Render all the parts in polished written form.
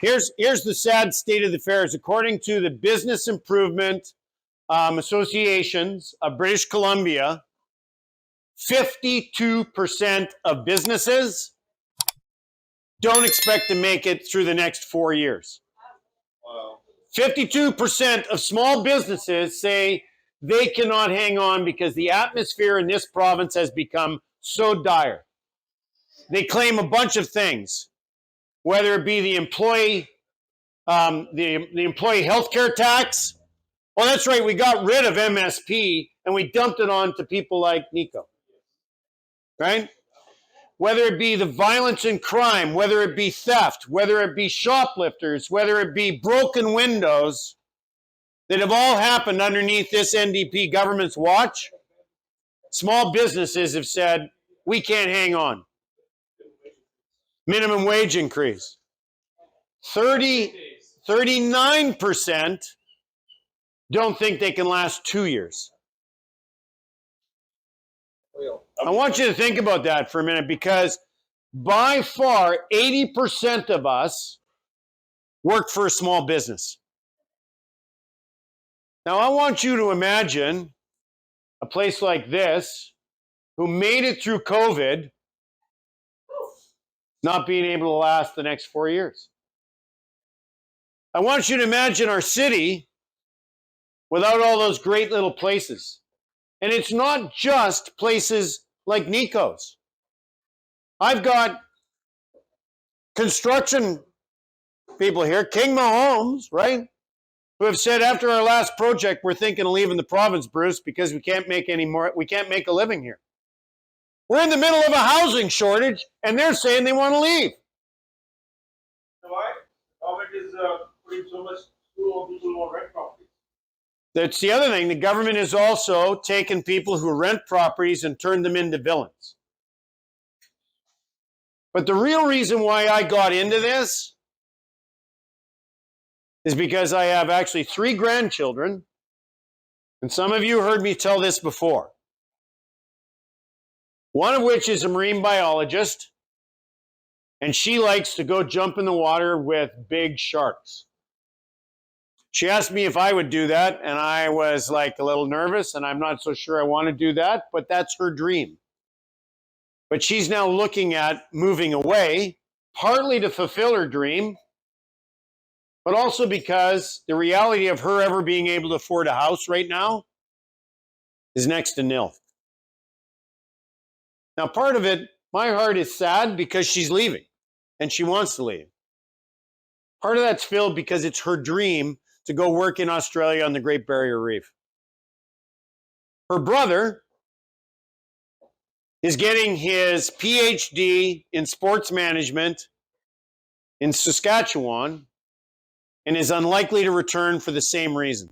Here's the sad state of the affairs. According to the Business Improvement Associations of British Columbia, 52% of businesses don't expect to make it through the next 4 years. Wow. 52% of small businesses say they cannot hang on because the atmosphere in this province has become so dire. They claim a bunch of things, whether it be the employee health care tax. Well, that's right, we got rid of MSP and we dumped it on to people like Nico, right? Whether it be the violence and crime, whether it be theft, whether it be shoplifters, whether it be broken windows that have all happened underneath this NDP government's watch, small businesses have said, we can't hang on. Minimum wage increase. 39% don't think they can last 2 years. I want you to think about that for a minute, because by far 80% of us work for a small business. Now I want you to imagine a place like this who made it through COVID not being able to last the next 4 years. I want you to imagine our city without all those great little places. And it's not just places like Nico's. I've got construction people here, King Mahomes, right? Who have said after our last project, we're thinking of leaving the province, Bruce, because we can't make a living here. We're in the middle of a housing shortage, and they're saying they want to leave. Why? Government is putting so much screw on people who want rent properties. That's the other thing. The government has also taken people who rent properties and turned them into villains. But the real reason why I got into this is because I have actually 3 grandchildren, and some of you heard me tell this before. One of which is a marine biologist, and she likes to go jump in the water with big sharks. She asked me if I would do that, and I was like a little nervous, and I'm not so sure I want to do that, but that's her dream. But she's now looking at moving away, partly to fulfill her dream, but also because the reality of her ever being able to afford a house right now is next to nil. Now, part of it, my heart is sad because she's leaving and she wants to leave. Part of that's filled because it's her dream to go work in Australia on the Great Barrier Reef. Her brother is getting his PhD in sports management in Saskatchewan and is unlikely to return for the same reason.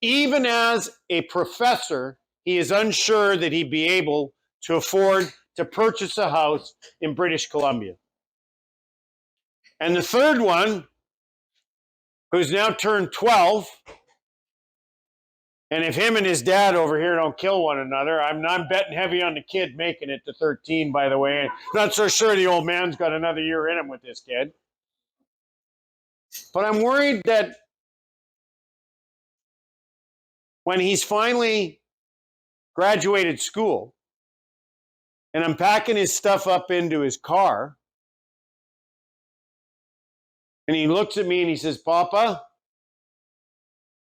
Even as a professor, he is unsure that he'd be able to afford to purchase a house in British Columbia. And the third one, who's now turned 12, and if him and his dad over here don't kill one another, I'm betting heavy on the kid making it to 13, by the way. Not so sure the old man's got another year in him with this kid. But I'm worried that when he's finally graduated school and I'm packing his stuff up into his car, and he looks at me and he says, Papa,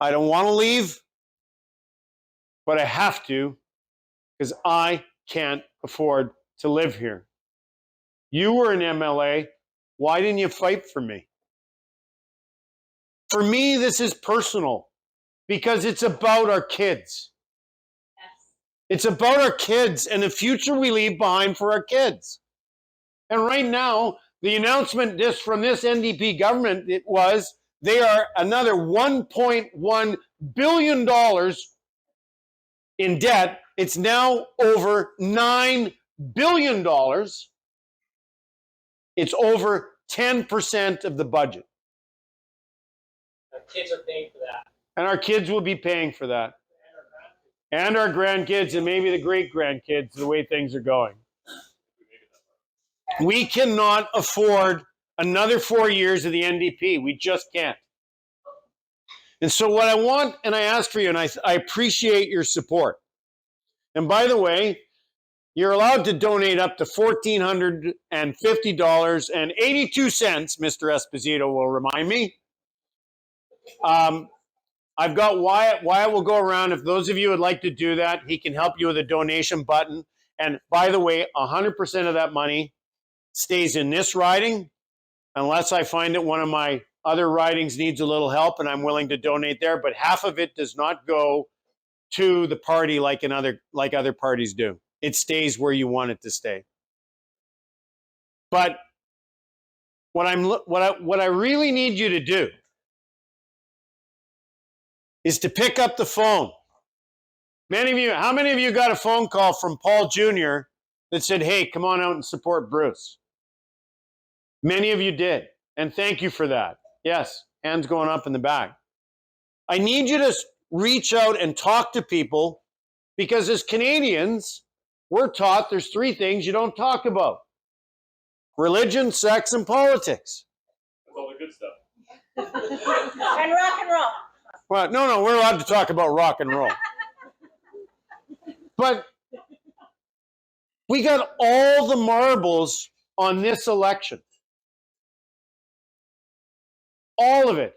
I don't want to leave, but I have to because I can't afford to live here. You were an MLA. Why didn't you fight for me? For me, this is personal because it's about our kids. Yes. It's about our kids and the future we leave behind for our kids. And right now, the announcement from this NDP government, it was they are another $1.1 billion in debt. It's now over $9 billion. It's over 10% of the budget. Our kids are paying for that. And our kids will be paying for that. And our grandkids and maybe the great-grandkids, the way things are going. We cannot afford another 4 years of the NDP. We just can't. And so what I want, and I ask for you, and I appreciate your support. And by the way, you're allowed to donate up to $1,450.82, Mr. Esposito will remind me. I've got Wyatt. Wyatt will go around. If those of you would like to do that, he can help you with a donation button. And by the way, 100% of that money stays in this riding, unless I find that one of my other ridings needs a little help and I'm willing to donate there. But half of it does not go to the party like other parties do. It stays where you want it to stay. But what I really need you to do is to pick up the phone. Many of you, how many of you got a phone call from Paul Jr. that said, hey, come on out and support Bruce? Many of you did, and thank you for that. Yes, hands going up in the back. I need you to reach out and talk to people, because as Canadians, we're taught there's 3 things you don't talk about: religion, sex, and politics. That's all the good stuff. And rock and roll. Well, no, we're allowed to talk about rock and roll. But we got all the marbles on this election. All of it.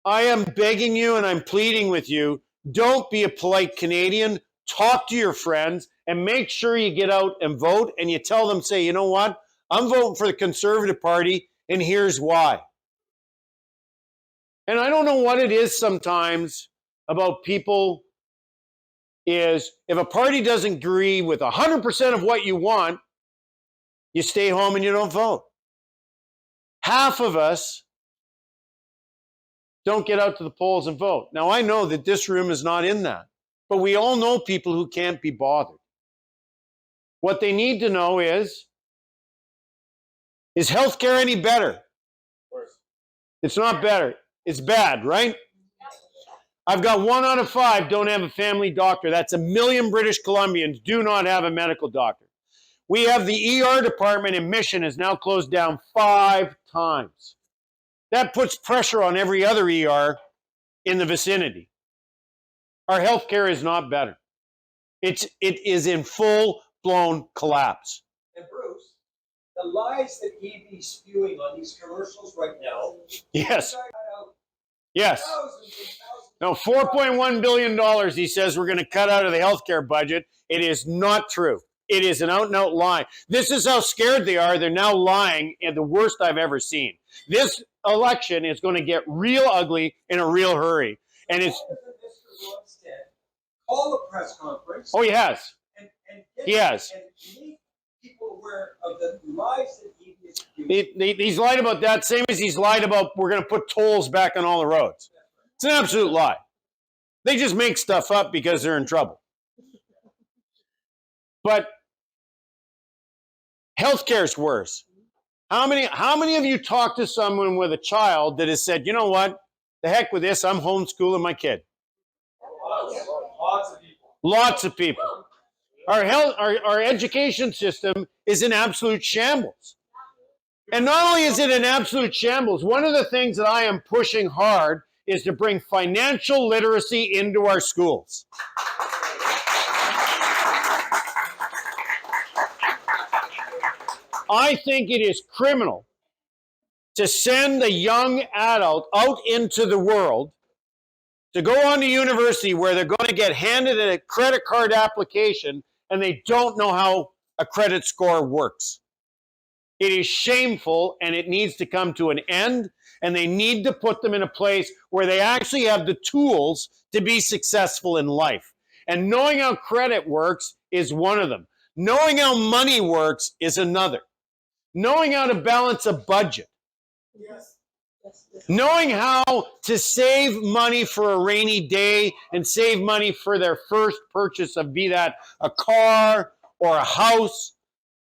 I am begging you and I'm pleading with you, don't be a polite Canadian. Talk to your friends and make sure you get out and vote, and you tell them, say, you know what? I'm voting for the Conservative Party, and here's why. And I don't know what it is sometimes about people is if a party doesn't agree with 100% of what you want, you stay home and you don't vote. Half of us don't get out to the polls and vote. Now, I know that this room is not in that, but we all know people who can't be bothered. What they need to know is healthcare any better? Worse. It's not better. It's bad, right? I've got 1 out of 5 don't have a family doctor. That's 1 million British Columbians do not have a medical doctor. We have the ER department in Mission is now closed down 5 times. That puts pressure on every other ER in the vicinity. Our healthcare is not better. It is in full-blown collapse. And Bruce, the lies that EV's spewing on these commercials right now. Yes. cut out Yes. thousands and thousands No, $4.1 billion, he says, we're going to cut out of the healthcare budget. It is not true. It is an out-and-out lie. This is how scared they are. They're now lying in the worst I've ever seen. This election is going to get real ugly in a real hurry. And it's... Why doesn't Mr. Lundstedt call a press conference? Oh, he has. And He has. And make people aware of the lies that EV is spewing. He's lied about that, same as he's lied about we're going to put tolls back on all the roads. It's an absolute lie. They just make stuff up because they're in trouble. But healthcare's worse. How many of you talk to someone with a child that has said, you know what, the heck with this, I'm homeschooling my kid? Lots of people. Lots of people. Our education system is in absolute shambles. And not only is it in absolute shambles, one of the things that I am pushing hard is to bring financial literacy into our schools. I think it is criminal to send a young adult out into the world to go on to university where they're going to get handed a credit card application and they don't know how a credit score works. It is shameful and it needs to come to an end, and they need to put them in a place where they actually have the tools to be successful in life. And knowing how credit works is one of them. Knowing how money works is another. Knowing how to balance a budget. Yes. Knowing how to save money for a rainy day and save money for their first purchase of, be that a car or a house.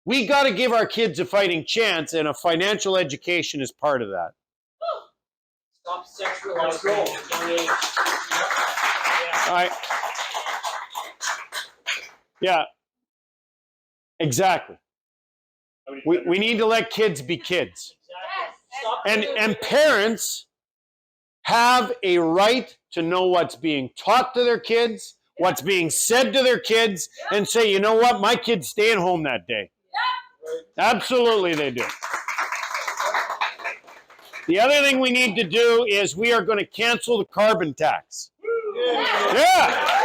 We got to give our kids a fighting chance, and a financial education is part of that. Stop sexualizing at a young age. All right. Yeah. Exactly. We need to let kids be kids. Exactly. And parents have a right to know what's being taught to their kids, what's being said to their kids, and say, you know what, my kid's staying home that day. Absolutely they do. The other thing we need to do is we are going to cancel the carbon tax. Yeah.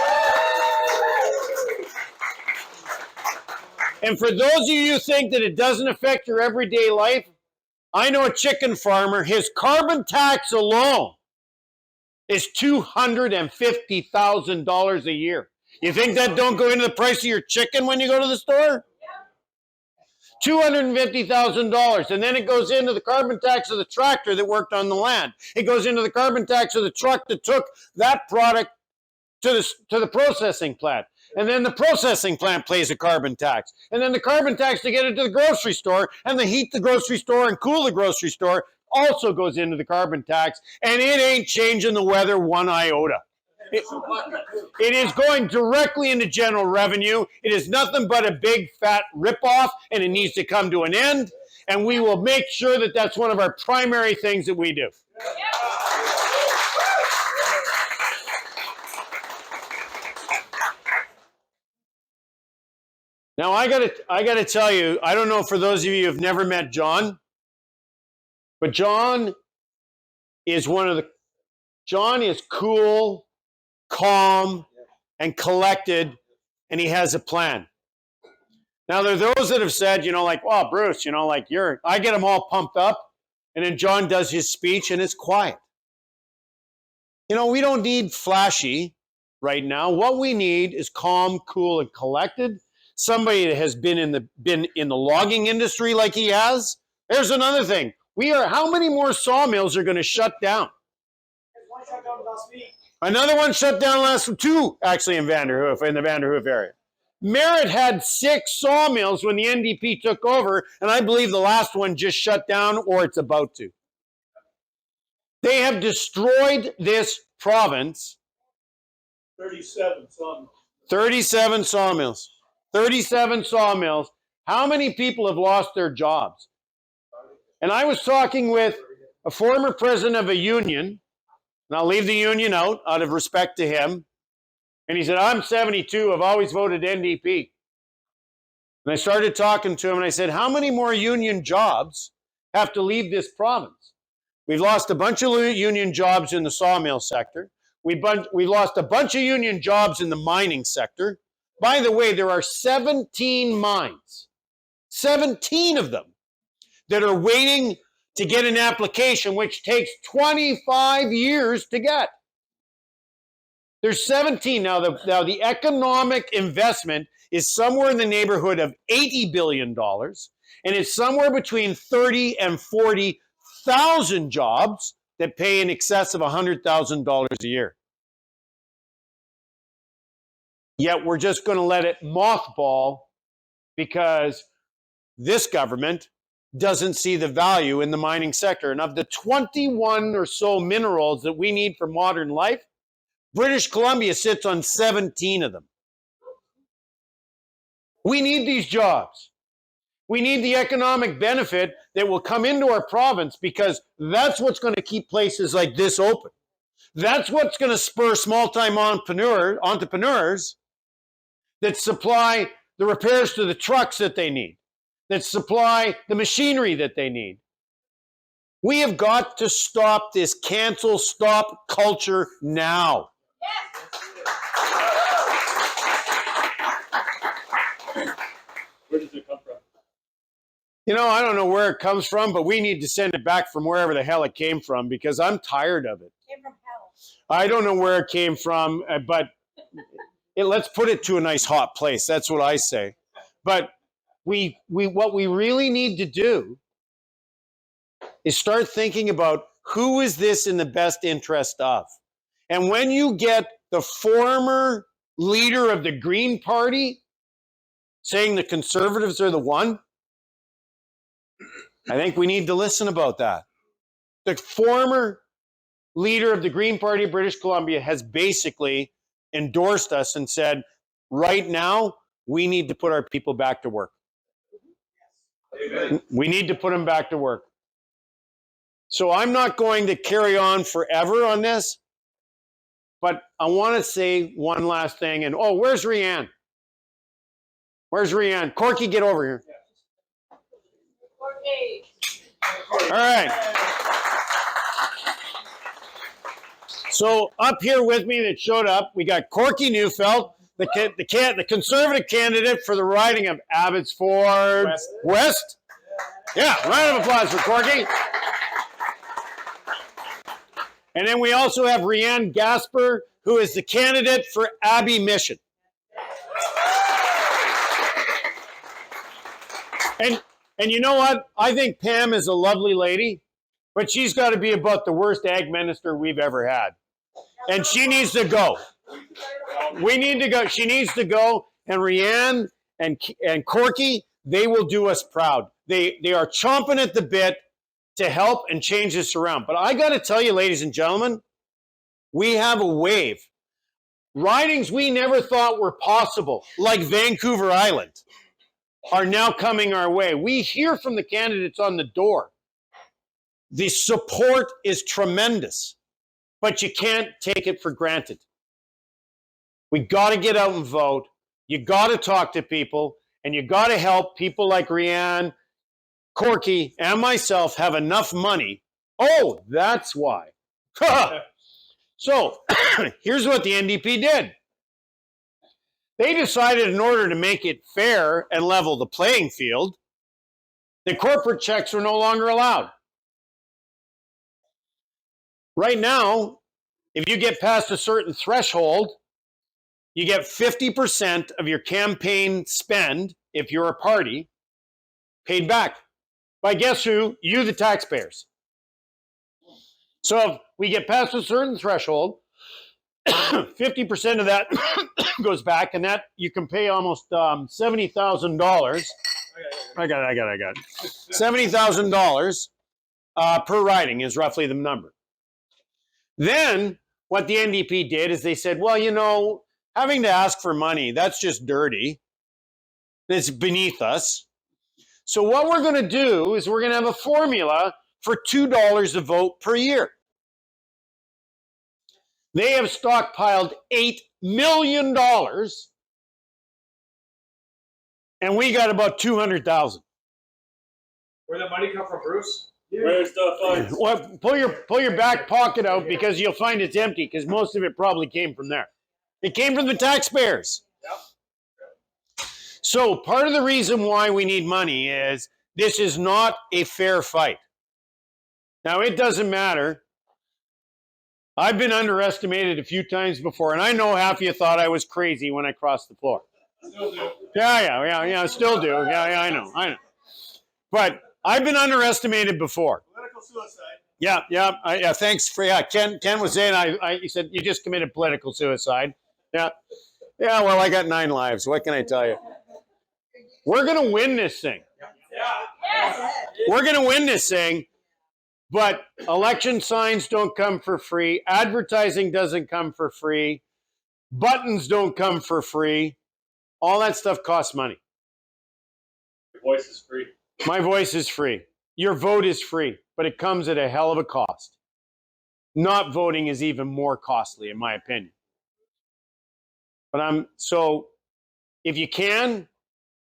And for those of you who think that it doesn't affect your everyday life, I know a chicken farmer, his carbon tax alone is $250,000 a year. You think that don't go into the price of your chicken when you go to the store? $250,000, and then it goes into the carbon tax of the tractor that worked on the land. It goes into the carbon tax of the truck that took that product to the processing plant. And then the processing plant pays a carbon tax. And then the carbon tax to get it to the grocery store, and the heat the grocery store and cool the grocery store also goes into the carbon tax, and it ain't changing the weather one iota. It is going directly into general revenue. It is nothing but a big fat ripoff, and it needs to come to an end. And we will make sure that that's one of our primary things that we do. Now I gotta tell you, I don't know for those of you who have never met John, but John is cool, calm, and collected, and he has a plan. Now, there are those that have said, like, oh, Bruce, I get them all pumped up, and then John does his speech, and it's quiet. We don't need flashy right now. What we need is calm, cool, and collected. Somebody that has been in the logging industry like he has. There's another thing. How many more sawmills are going to shut down? One shut down last week. Another one shut down last week, 2 actually in the Vanderhoof area. Merritt had 6 sawmills when the NDP took over, and I believe the last one just shut down or it's about to. They have destroyed this province. 37 sawmills. 37 sawmills. 37 sawmills. How many people have lost their jobs? And I was talking with a former president of a union, and I'll leave the union out of respect to him. And he said, I'm 72, I've always voted NDP. And I started talking to him, and I said, how many more union jobs have to leave this province? We've lost a bunch of union jobs in the sawmill sector. We've lost a bunch of union jobs in the mining sector. By the way, there are 17 mines, 17 of them, that are waiting to get an application, which takes 25 years to get. There's 17 now. The economic investment is somewhere in the neighborhood of $80 billion, and it's somewhere between 30 and 40,000 jobs that pay in excess of $100,000 a year. Yet we're just going to let it mothball because this government doesn't see the value in the mining sector. And of the 21 or so minerals that we need for modern life, British Columbia sits on 17 of them. We need these jobs. We need the economic benefit that will come into our province, because that's what's going to keep places like this open. That's what's going to spur small-time entrepreneurs that supply the repairs to the trucks that they need, that supply the machinery that they need. We have got to stop this cancel stop culture now. Where does it come from? I don't know where it comes from, but we need to send it back from wherever the hell it came from, because I'm tired of it. Came from hell. I don't know where it came from, but let's put it to a nice hot place. That's what I say. But what we really need to do is start thinking about who is this in the best interest of. And when you get the former leader of the Green Party saying the Conservatives are the one, I think we need to listen about that. The former leader of the Green Party of British Columbia has basically endorsed us and said, right now, we need to put our people back to work. Amen. We need to put them back to work. So I'm not going to carry on forever on this, but I want to say one last thing. And oh, where's Rianne? Where's Rianne? Corky, get over here. All right. So up here with me that showed up, we got Corky Neufeld, the Conservative candidate for the riding of Abbotsford West. Yeah, round of applause for Corky. And then we also have Rianne Gasper, who is the candidate for Abbey Mission. And you know what? I think Pam is a lovely lady, but she's got to be about the worst ag minister we've ever had. And she needs to go. We need to go. She needs to go. And Rianne and Corky, they will do us proud. They are chomping at the bit to help and change this around. But I got to tell you, ladies and gentlemen, we have a wave. Ridings we never thought were possible, like Vancouver Island, are now coming our way. We hear from the candidates on the door. The support is tremendous, but you can't take it for granted. We got to get out and vote. You got to talk to people, and you got to help people like Rianne, Corky, and myself have enough money. Oh, that's why. So here's what the NDP did. They decided in order to make it fair and level the playing field, the corporate checks were no longer allowed. Right now, if you get past a certain threshold, you get 50% of your campaign spend, if you're a party, paid back. By guess who? You, the taxpayers. So if we get past a certain threshold, 50% of that goes back, and that you can pay almost $70,000. I got it. $70,000 per riding is roughly the number. Then what the NDP did is they said, well, you know, having to ask for money, that's just dirty. It's beneath us. So what we're going to do is we're going to have a formula for $2 a vote per year. They have stockpiled $8 million, and we got about 200,000. Where'd that money come from, Bruce? Where's the funds? Well, pull your back pocket out because you'll find it's empty because most of it probably came from there. It came from the taxpayers. Yep. So part of the reason why we need money is this is not a fair fight. Now, it doesn't matter. I've been underestimated a few times before, and I know half of you thought I was crazy when I crossed the floor. Still do. Yeah, still do. Yeah, I know. But I've been underestimated before. Political suicide. Yeah. Thanks for Ken was saying he said you just committed political suicide. Yeah. Well, I got 9 lives. What can I tell you? We're gonna win this thing. Yeah. We're gonna win this thing. But election signs don't come for free. Advertising doesn't come for free. Buttons don't come for free. All that stuff costs money. Your voice is free. My voice is free. Your vote is free, but it comes at a hell of a cost. Not voting is even more costly, in my opinion. But so if you can,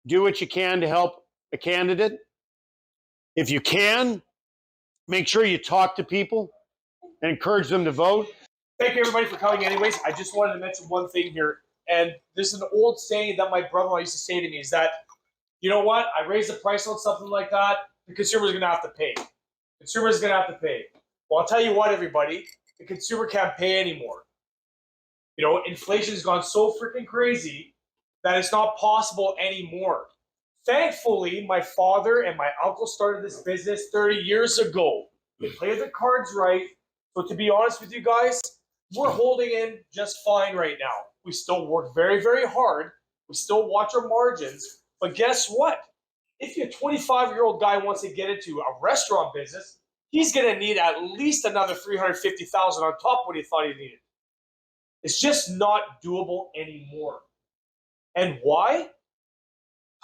do what you can to help a candidate. If you can, make sure you talk to people and encourage them to vote. Thank you, everybody, for coming anyways. I just wanted to mention one thing here. And this is an old saying that my brother-in-law used to say to me is that, you know what? I raise the price on something like that, the consumer's going to have to pay. Consumer's going to have to pay. Well, I'll tell you what, everybody. The consumer can't pay anymore. You know, inflation's gone so freaking crazy that it's not possible anymore. Thankfully, my father and my uncle started this business 30 years ago. They played the cards right. So to be honest with you guys, we're holding in just fine right now. We still work very, very hard. We still watch our margins. But guess what? If your 25-year-old guy wants to get into a restaurant business, he's going to need at least another $350,000 on top of what he thought he needed. It's just not doable anymore. And why?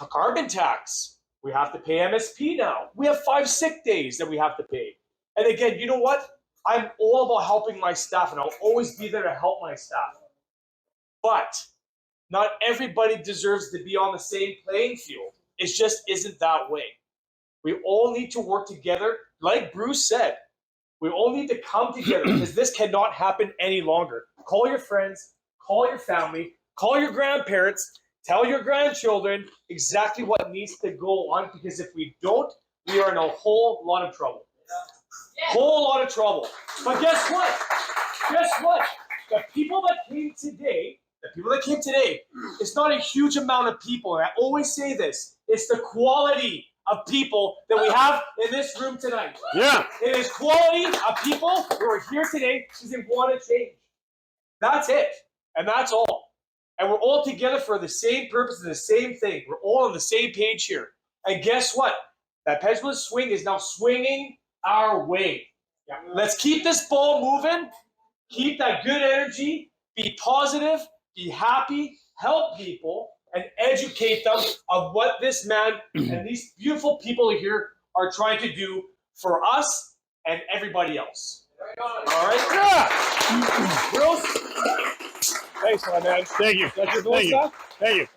A carbon tax. We have to pay MSP now. We have 5 sick days that we have to pay. And again, you know what? I'm all about helping my staff, and I'll always be there to help my staff. But not everybody deserves to be on the same playing field. It just isn't that way. We all need to work together. Like Bruce said, we all need to come together because this cannot happen any longer. Call your friends, call your family, call your grandparents, tell your grandchildren exactly what needs to go on, because if we don't, we are in a whole lot of trouble. Whole lot of trouble. But guess what? Guess what? The people that came today, it's not a huge amount of people. And I always say this, it's the quality of people that we have in this room tonight. Yeah. It is quality of people who are here today because they want to change. That's it. And that's all. And we're all together for the same purpose and the same thing. We're all on the same page here. And guess what? That pendulum swing is now swinging our way. Let's keep this ball moving. Keep that good energy. Be positive. Be happy. Help people. And educate them of what this man and these beautiful people here are trying to do for us and everybody else. All right? Yeah. Bruce? Thanks, my man. Thank you. That's your Thank you. stuff? Thank you.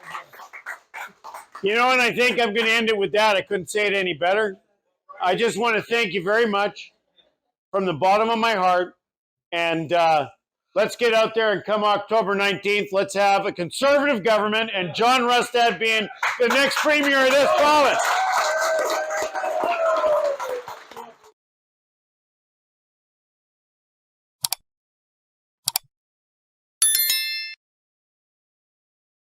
You know, and I think I'm going to end it with that. I couldn't say it any better. I just want to thank you very much from the bottom of my heart. And let's get out there and come October 19th. Let's have a conservative government and John Rustad being the next premier of this province.